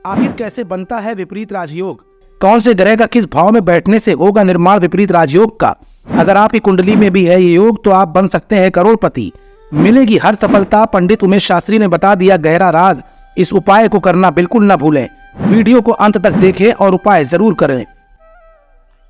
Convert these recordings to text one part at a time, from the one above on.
आखिर कैसे बनता है विपरीत राजयोग? कौन से ग्रह का किस भाव में बैठने से होगा निर्माण विपरीत राजयोग का? अगर आपकी कुंडली में भी है ये योग तो आप बन सकते हैं करोड़पति। मिलेगी हर सफलता। पंडित उमेश शास्त्री ने बता दिया गहरा राज। इस उपाय को करना बिल्कुल न भूलें। वीडियो को अंत तक देखें और उपाय जरूर करें।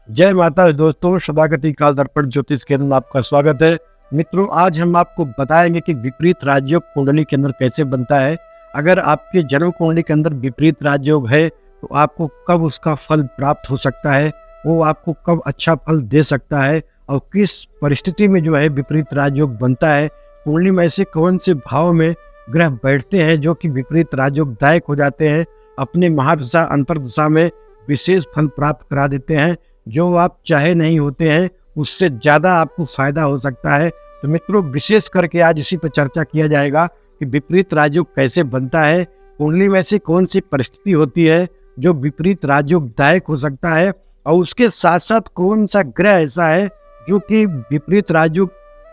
जय माता दोस्तों, सदागति काल दर्पण ज्योतिष केंद्र में आपका स्वागत है। मित्रों, आज हम आपको बताएंगे कि विपरीत राजयोग कुंडली के अंदर कैसे बनता है। अगर आपके जन्म कुंडली के अंदर विपरीत राजयोग है तो आपको कब उसका फल प्राप्त हो सकता है, वो आपको कब अच्छा फल दे सकता है और किस परिस्थिति में जो है विपरीत राजयोग बनता है। कुंडली में ऐसे कौन से भाव में ग्रह बैठते हैं जो कि विपरीत राजयोगदायक हो जाते हैं, अपने महादशा अंतर्दशा में विशेष फल प्राप्त करा देते हैं, जो आप चाहे नहीं होते हैं उससे ज़्यादा आपको फायदा हो सकता है। तो मित्रों, विशेष करके आज इसी पर चर्चा किया जाएगा कि विपरीत राजयोग कैसे बनता है, कुंडली में ऐसी कौन सी परिस्थिति होती है जो विपरीत राजयोगदायक हो सकता है, और उसके साथ साथ कौन सा ग्रह ऐसा है जो कि विपरीत राजयोग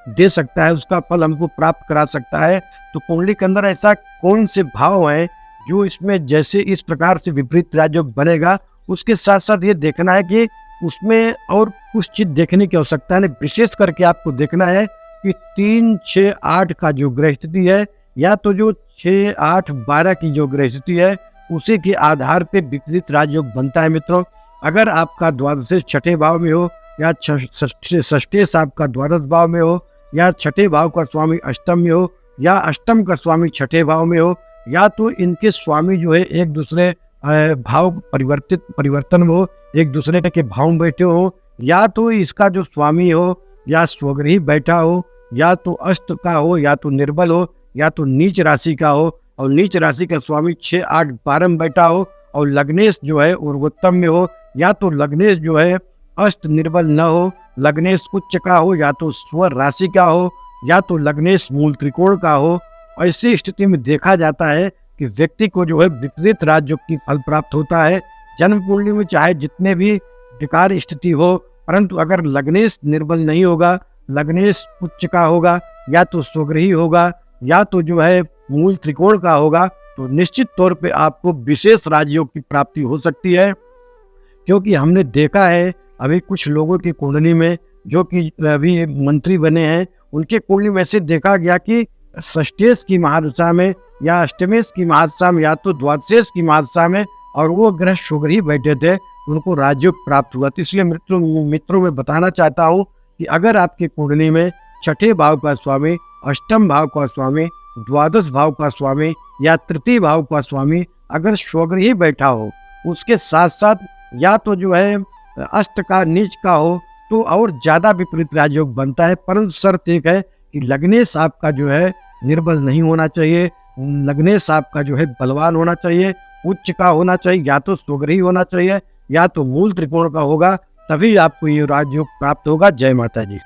दे सकता है, उसका फल हमको प्राप्त करा सकता है। तो कुंडली के अंदर ऐसा कौन से भाव हैं जो इसमें जैसे इस प्रकार से विपरीत राजयोग बनेगा, उसके साथ साथ ये देखना है कि उसमें और कुछ चीज देखने की आवश्यकता है। विशेष करके आपको देखना है कि 3, 6, 8 का जो ग्रह स्थिति है, या तो जो 6, 8, 12 की जो ग्रह स्थिति है, उसी के आधार पे विपरीत राजयोग बनता है। मित्रों, अगर आपका द्वादश छठे भाव में हो, या षष्ठेश आपका द्वादश भाव में हो, या छठे भाव का स्वामी अष्टम में हो, या अष्टम का स्वामी छठे भाव में हो, या तो इनके स्वामी जो है एक दूसरे भाव परिवर्तन हो, एक दूसरे के भाव में बैठे हो, या तो इसका जो स्वामी हो या स्वगृही बैठा हो, या तो अष्ट का हो, या तो निर्बल हो, या तो नीच राशि का हो, और नीच राशि का स्वामी 6, 8, 12 में बैठा हो, और लग्नेश जो है ऊर्ध्वोत्तम में हो, या तो लग्नेश जो है अष्ट निर्बल न हो, लग्नेश उच्च का हो, या तो स्वर राशि का हो, या तो लग्नेश मूल त्रिकोण का हो। ऐसी स्थिति में देखा जाता है कि व्यक्ति को जो है विपरीत राजयोग की फल प्राप्त होता है। जन्म कुंडली में चाहे जितने भी विकार स्थिति हो, परंतु अगर लग्नेश निर्बल नहीं होगा, लग्नेश उच्च का होगा, या तो स्वगृही होगा, या तो जो है मूल त्रिकोण का होगा, तो निश्चित तौर पे आपको विशेष राजयोग की प्राप्ति हो सकती है। क्योंकि हमने देखा है अभी कुछ लोगों की कुंडली में जो कि अभी मंत्री बने हैं, उनके कुंडली में से देखा गया कि षष्ठेश की महादशा में, या अष्टमेश की महादशा में, या तो द्वादशेश की महादशा में, और वो ग्रह शुक्र बैठे थे, उनको राजयोग प्राप्त हुआ। तो इसलिए मित्रों में बताना चाहता हूँ कि अगर आपके कुंडली में छठे भाव का स्वामी, अष्टम भाव का स्वामी, द्वादश भाव का स्वामी, या तृतीय भाव का स्वामी अगर स्वगृही बैठा हो, उसके साथ साथ या तो जो है अष्ट का नीच का हो, तो और ज्यादा विपरीत राजयोग बनता है। परंतु शर्त एक है कि लग्नेश आपका जो है निर्बल नहीं होना चाहिए, लग्नेश आपका जो है बलवान होना चाहिए, उच्च का होना चाहिए, या तो स्वगृही होना चाहिए, या तो मूल त्रिकोण का होगा, तभी आपको ये राजयोग प्राप्त होगा। जय माता जी।